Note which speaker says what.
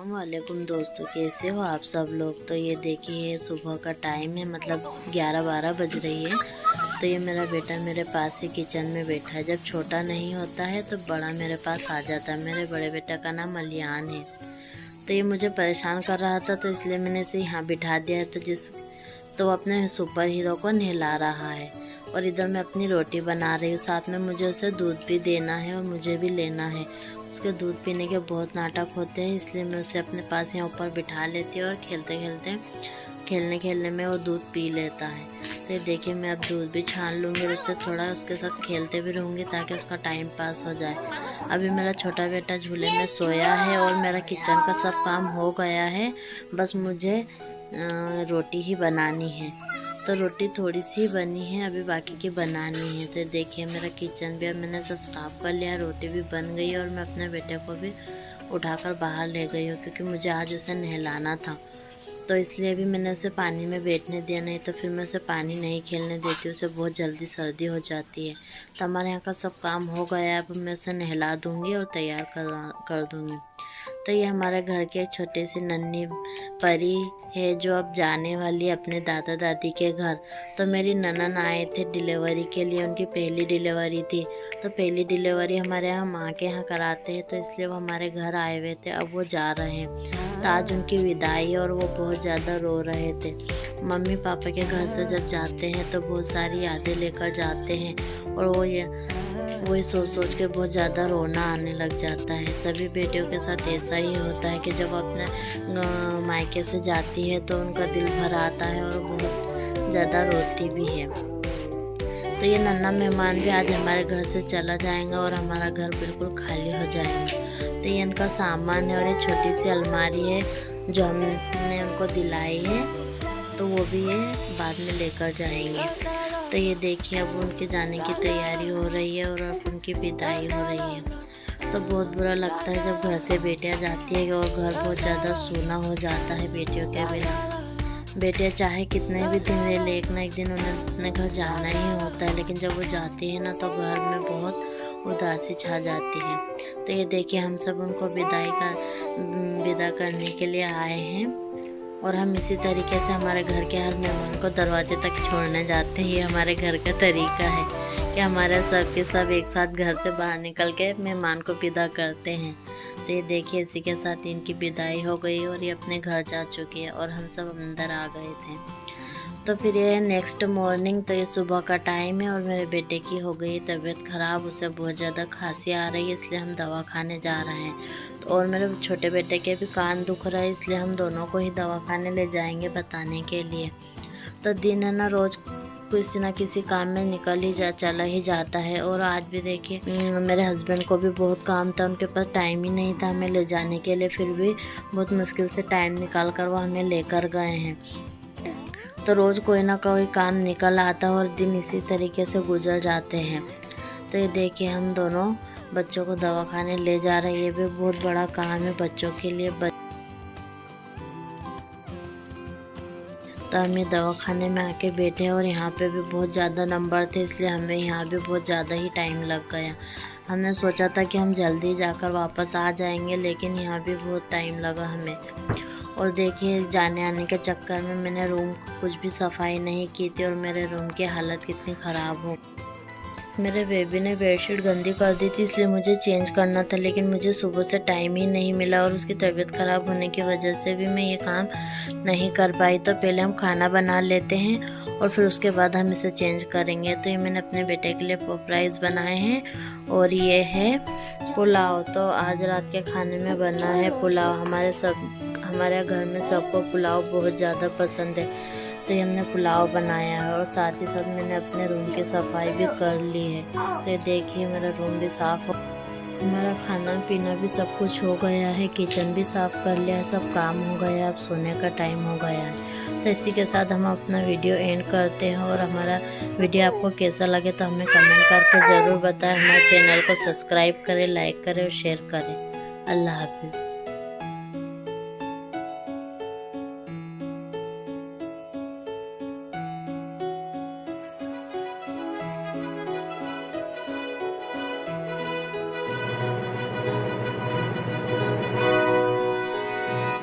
Speaker 1: अस्सलामुअलैकुम दोस्तों, कैसे हो आप सब लोग। तो ये देखिए सुबह का टाइम है, मतलब 11-12 बज रही है। तो ये मेरा बेटा मेरे पास ही किचन में बैठा है। जब छोटा नहीं होता है तो बड़ा मेरे पास आ जाता है। मेरे बड़े बेटा का नाम अलियान है। तो ये मुझे परेशान कर रहा था, तो इसलिए मैंने इसे यहाँ बिठा दिया है। तो वो अपने सुपर हीरो को नहला रहा है और इधर मैं अपनी रोटी बना रही हूँ। साथ में मुझे उसे दूध भी देना है और मुझे भी लेना है। उसके दूध पीने के बहुत नाटक होते हैं, इसलिए मैं उसे अपने पास यहाँ ऊपर बिठा लेती हूँ और खेलने में वो दूध पी लेता है। तो ये देखिए मैं अब दूध भी छान लूँगी और उससे थोड़ा उसके साथ खेलते भी रहूँगी ताकि उसका टाइम पास हो जाए। अभी मेरा छोटा बेटा झूले में सोया है और मेरा किचन का सब काम हो गया है। बस मुझे रोटी ही बनानी है। तो रोटी थोड़ी सी बनी है, अभी बाकी की बनानी है। तो देखिए मेरा किचन भी अब मैंने सब साफ़ कर लिया, रोटी भी बन गई और मैं अपने बेटे को भी उठाकर बाहर ले गई हूँ क्योंकि मुझे आज उसे नहलाना था। तो इसलिए अभी मैंने उसे पानी में बैठने दिया, नहीं तो फिर मैं उसे पानी नहीं खेलने देती, उसे बहुत जल्दी सर्दी हो जाती है। तो हमारे यहाँ का सब काम हो गया है, अब मैं उसे नहला दूँगी और तैयार कर दूँगी। तो ये हमारे घर की एक छोटी सी नन्ही परी है जो अब जाने वाली है अपने दादा दादी के घर। तो मेरी ननन आए थे डिलीवरी के लिए, उनकी पहली डिलीवरी थी। तो पहली डिलीवरी हमारे यहाँ माँ के यहाँ कराते हैं, तो इसलिए वो हमारे घर आए हुए थे। अब वो जा रहे हैं, तो आज उनकी विदाई और वो बहुत ज़्यादा रो रहे थे। मम्मी पापा के घर से जब जाते हैं तो बहुत सारी यादें लेकर जाते हैं और वही सोच सोच के बहुत ज़्यादा रोना आने लग जाता है। सभी बेटियों के साथ ऐसा ही होता है कि जब अपने मायके से जाती है तो उनका दिल भर आता है और बहुत ज़्यादा रोती भी है। तो ये नन्हा मेहमान भी आज हमारे घर से चला जाएगा और हमारा घर बिल्कुल खाली हो जाएगा। तो ये इनका सामान है और एक छोटी सी अलमारी है जो हमने उनको दिलाई है, तो वो भी ये बाद में लेकर जाएंगे। तो ये देखिए अब उनके जाने की तैयारी हो रही है और अब उनकी विदाई हो रही है। तो बहुत बुरा लगता है जब घर से बेटियां जाती है और घर बहुत ज़्यादा सूना हो जाता है बेटियों के बिना। बेटियां चाहे कितने भी दिन रह ले, एक ना एक दिन उन्हें अपने घर जाना ही होता है, लेकिन जब वो जाती है ना तो घर में बहुत उदासी छा जाती है। तो ये देखिए हम सब उनको विदा करने के लिए आए हैं और हम इसी तरीके से हमारे घर के हर मेहमान को दरवाजे तक छोड़ने जाते हैं। ये हमारे घर का तरीका है कि हमारे सब के सब एक साथ घर से बाहर निकल के मेहमान को विदा करते हैं। तो ये देखिए इसी के साथ इनकी विदाई हो गई और ये अपने घर जा चुकी है और हम सब अंदर आ गए थे। तो फिर ये नेक्स्ट मॉर्निंग, तो ये सुबह का टाइम है और मेरे बेटे की हो गई तबीयत ख़राब, उसे बहुत ज़्यादा खांसी आ रही है, इसलिए हम दवा खाने जा रहे हैं। तो और मेरे छोटे बेटे के भी कान दुख रहा है, इसलिए हम दोनों को ही दवा खाने ले जाएंगे बताने के लिए। तो दिन है ना, रोज़ किसी ना किसी काम में चला ही जाता है। और आज भी देखिए मेरे हस्बैंड को भी बहुत काम था, उनके पास टाइम ही नहीं था हमें ले जाने के लिए, फिर भी बहुत मुश्किल से टाइम निकाल कर वो हमें लेकर गए हैं। तो रोज़ कोई ना कोई काम निकल आता है और दिन इसी तरीके से गुजर जाते हैं। तो ये देखिए हम दोनों बच्चों को दवाखाने ले जा रहे हैं, ये भी बहुत बड़ा काम है बच्चों के लिए। तो हम ये दवाखाने में आके बैठे और यहाँ पे भी बहुत ज़्यादा नंबर थे, इसलिए हमें यहाँ भी बहुत ज़्यादा ही टाइम लग गया। हमने सोचा था कि हम जल्दी जाकर वापस आ जाएंगे, लेकिन यहाँ भी बहुत टाइम लगा हमें। और देखिए जाने आने के चक्कर में मैंने रूम कुछ भी सफाई नहीं की थी और मेरे रूम की हालत कितनी ख़राब हो। मेरे बेबी ने बेडशीट गंदी कर दी थी, इसलिए मुझे चेंज करना था, लेकिन मुझे सुबह से टाइम ही नहीं मिला और उसकी तबीयत ख़राब होने की वजह से भी मैं ये काम नहीं कर पाई। तो पहले हम खाना बना लेते हैं और फिर उसके बाद हम इसे चेंज करेंगे। तो ये मैंने अपने बेटे के लिए पॉप राइस बनाए हैं और ये है पुलाव। तो आज रात के खाने में बना है पुलाव। हमारे घर में सबको पुलाव बहुत ज़्यादा पसंद है, तो हमने पुलाव बनाया है और साथ ही साथ मैंने अपने रूम की सफाई भी कर ली है। तो ये देखिए मेरा रूम भी साफ़ हो, हमारा खाना पीना भी सब कुछ हो गया है, किचन भी साफ़ कर लिया है, सब काम हो गया, अब सोने का टाइम हो गया है। तो इसी के साथ हम अपना वीडियो एंड करते हैं और हमारा वीडियो आपको कैसा लगे तो हमें कमेंट करके ज़रूर बताएं। हमारे चैनल को सब्सक्राइब करें, लाइक करें और शेयर करें। अल्लाह हाफिज़।